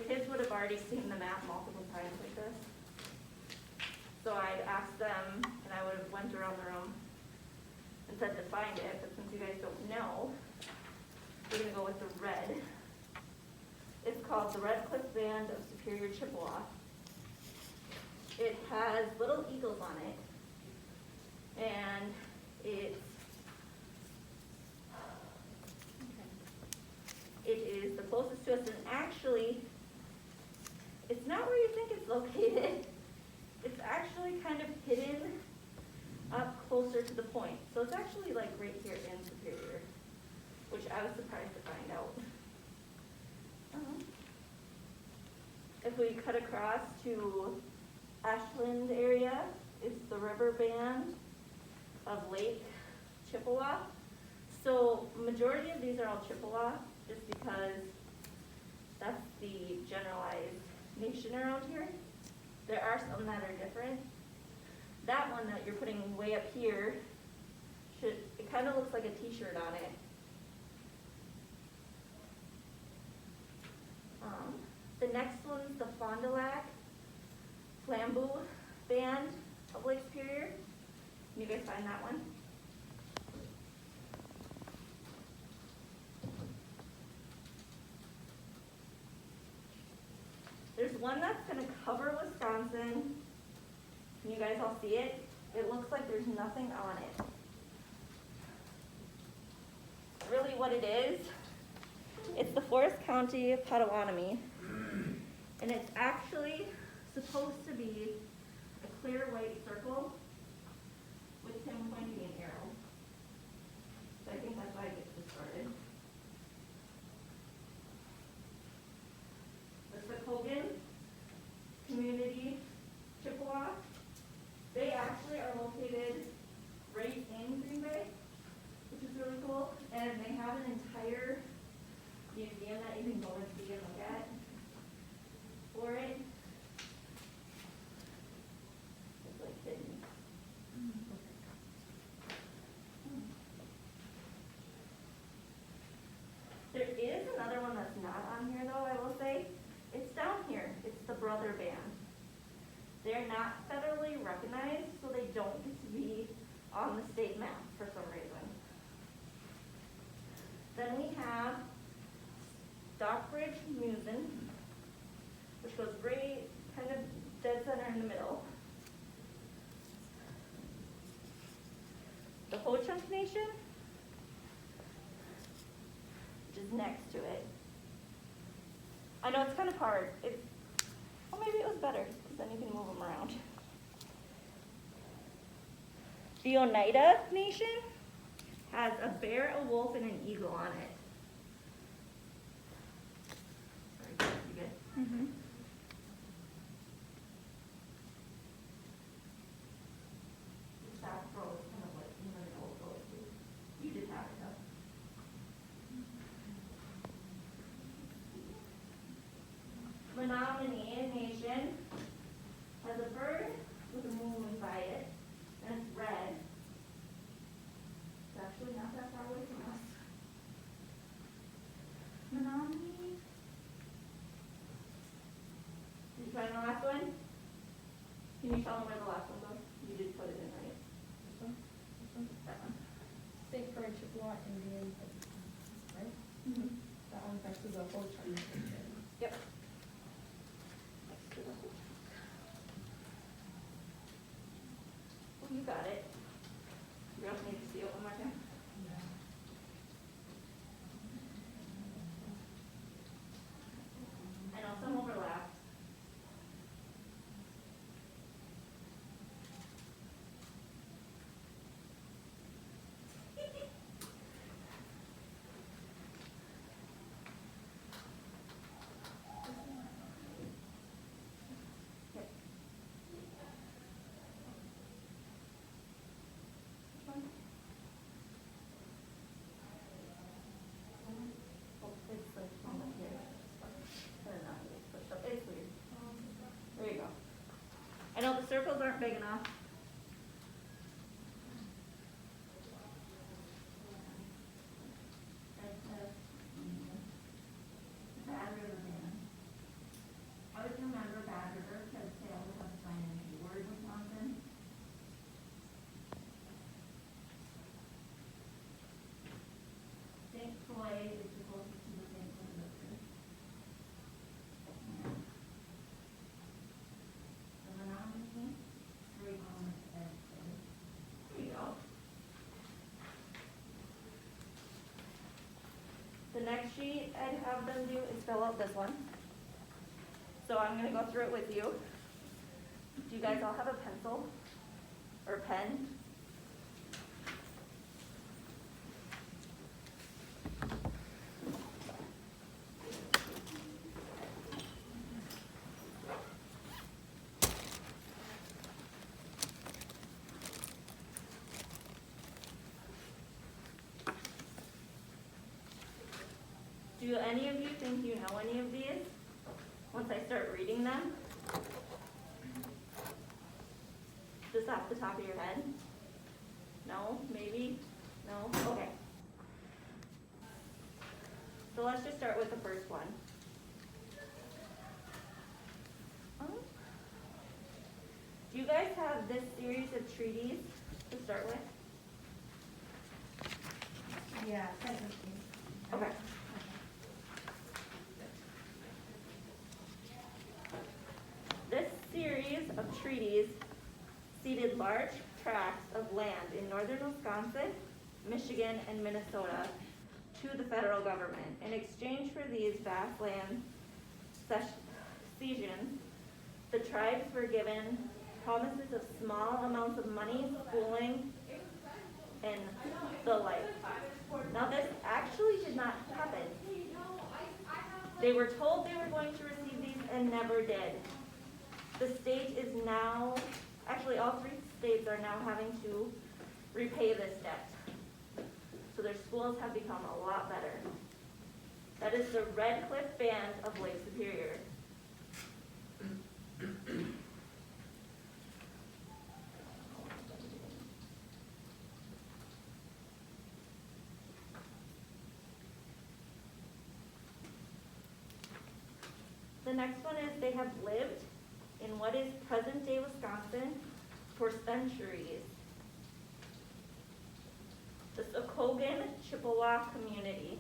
kids would have already seen the map multiple times like this. So I'd asked them, and I would have went around the room and said to find it, but since you guys don't know, we're gonna go with the red. It's called the Red Cliff Band of Superior Chippewa. It has little eagles on it, and it is the closest to us, and actually, it's not where you think it's located. It's actually kind of hidden up closer to the point. So it's actually like right here in Superior, which I was surprised to find out. If we cut across to Ashland area, it's the river band of Lake Chippewa. So majority of these are all Chippewa, just because that's the generalized nation around here. There are some that are different. That one that you're putting way up here, it kind of looks like a t-shirt on it. The next one's the Fond du Lac Flambeau Band of Lake Superior. Can you guys find that one? There's one that's going to cover Wisconsin. Can you guys all see it? It looks like there's nothing on it. Really what it is, it's the Forest County of Potawatomi. And it's actually supposed to be a clear white circle with him pointing an arrow. So I think that's why I get this started. The Kogan Community Chippewa, they actually are located right in Green Bay, which is really cool. And they have an entire museum that you can go and see and look at for it. It's like hidden. There is another one that's not on here though, I will say. It's down here. It's the Brother Band. They're not federally recognized, so they don't get to be on the state map for some reason. Then we have Stockbridge Musen, which goes right kind of dead center in the middle. The Ho-Chunk Nation, which is next to it. I know it's kind of hard. Well, maybe it was better, because then you can move them around. The Oneida Nation has a bear, a wolf, and an eagle on it. Sorry, you good? Mm-hmm. That row is kind of like in the middle of those two. You did have it though. Menominee Nation has a bird with a moon by it, and it's red. It's actually not that far away from us. Menominee. Did you find the last one? Can you tell me where the last one goes? You did put it in, right? This one? That one. St. Croix Chippewa Indian, right? Mm-hmm. That one's next to the Ho-Chunk Nation. Yep. Oh, you got it. You also need to see it one more time. I know some overlap. I know the circles aren't big enough. Bad River Band. Iroquois is the closest to the St. Clair River. The Menominee, right on the edge there. There you go. The next sheet I'd have them do is fill out this one. So I'm gonna go through it with you. Do you guys all have a pencil or pen? Do any of you think you know any of these? Once I start reading them? Just off the top of your head? No? Maybe? No? Okay. So let's just start with the first one. Do you guys have this series of treaties to start with? Yeah, technically. Okay. This series of treaties ceded large tracts of land in northern Wisconsin, Michigan, and Minnesota to the federal government. In exchange for these vast land cessions, the tribes were given promises of small amounts of money, schooling, and the like. Now this actually did not happen. They were told they were going to receive these and never did. The state is now, actually all 3 states are now having to repay this debt. So their schools have become a lot better. That is the Red Cliff Band of Lake Superior. The next one is they have lived in what is present-day Wisconsin for centuries. The Sokogan Chippewa community.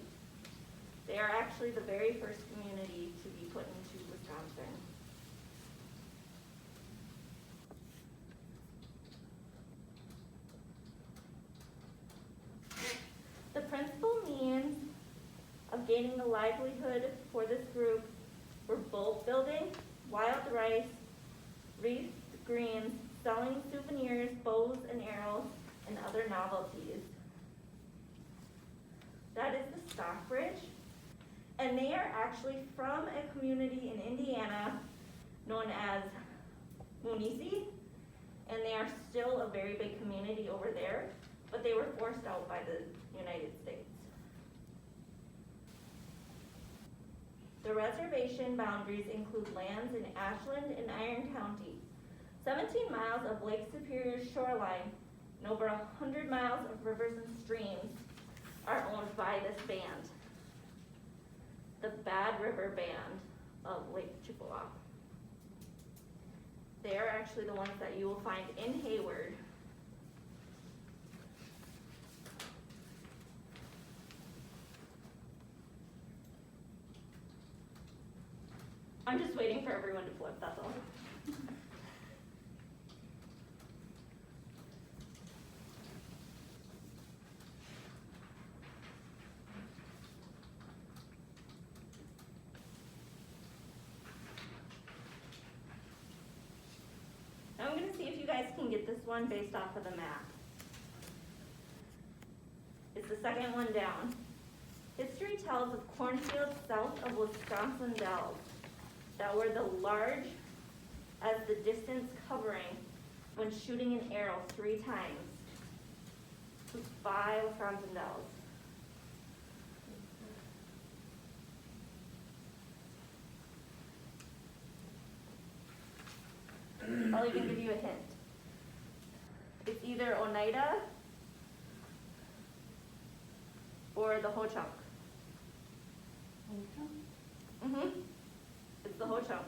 They are actually the very first community to be put into Wisconsin. The principal means of gaining a livelihood for this group were boat building, wild rice, wreathed greens, selling souvenirs, bows and arrows, and other novelties. That is the Stockbridge, and they are actually from a community in Indiana known as Moonesi, and they are still a very big community over there, but they were forced out by the United States. The reservation boundaries include lands in Ashland and Iron County, 17 miles of Lake Superior's shoreline, and over 100 miles of rivers and streams are owned by this band, the Bad River Band of Lake Chippewa. They are actually the ones that you will find in Hayward. I'm just waiting for everyone to flip, that's all. Now I'm going to see if you guys can get this one based off of the map. It's the second one down. History tells of cornfields south of Wisconsin Dells that were the large as the distance covering when shooting an arrow 3 times. This was by Wisconsin Dells. I'll even give you a hint. It's either Oneida or the Ho-Chunk. Mm-hmm. It's the Ho-Chunk.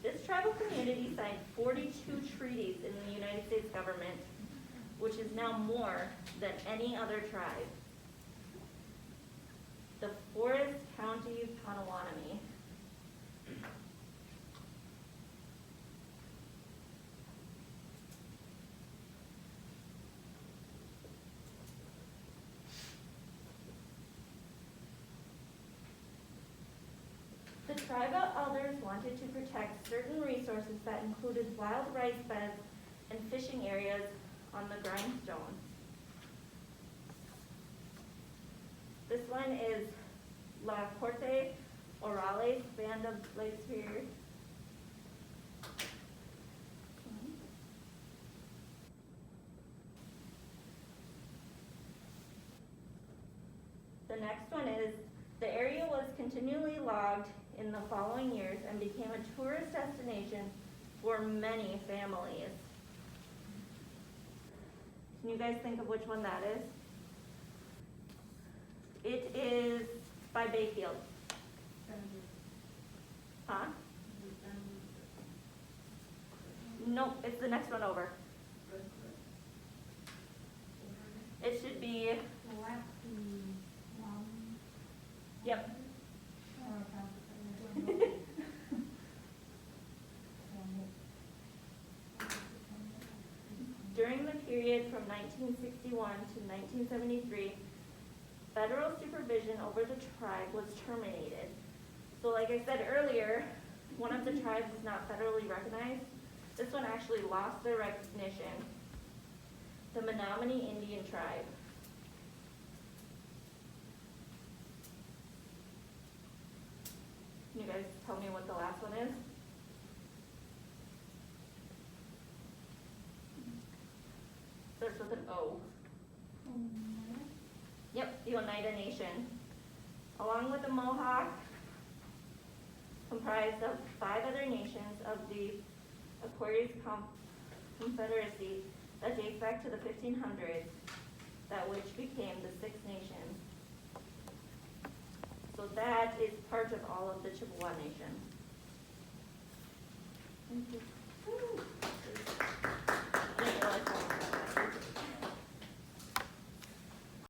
This tribal community signed 42 treaties in the United States government, which is now more than any other tribe. The Forest County Potawatomi. The tribal elders wanted to protect certain resources that included wild rice beds and fishing areas on the grindstone. This one is La Corte Orales Band of Lake Superior. The next one is, the area was continually logged in the following years and became a tourist destination for many families. Can you guys think of which one that is? It is by Bayfield. Huh? Nope, it's the next one over. It should be, yep. During the period from 1961 to 1973, federal supervision over the tribe was terminated. So like I said earlier, one of the tribes is not federally recognized. This one actually lost their recognition. The Menominee Indian tribe. Can you guys tell me what the last one is? Starts with an O. Yep, the Oneida Nation. Along with the Mohawk, comprised of 5 other nations of the Aquarius Confederacy that dates back to the 1500s, that which became the Six Nations. So that is part of all of the Chippewa Nation. Thank you.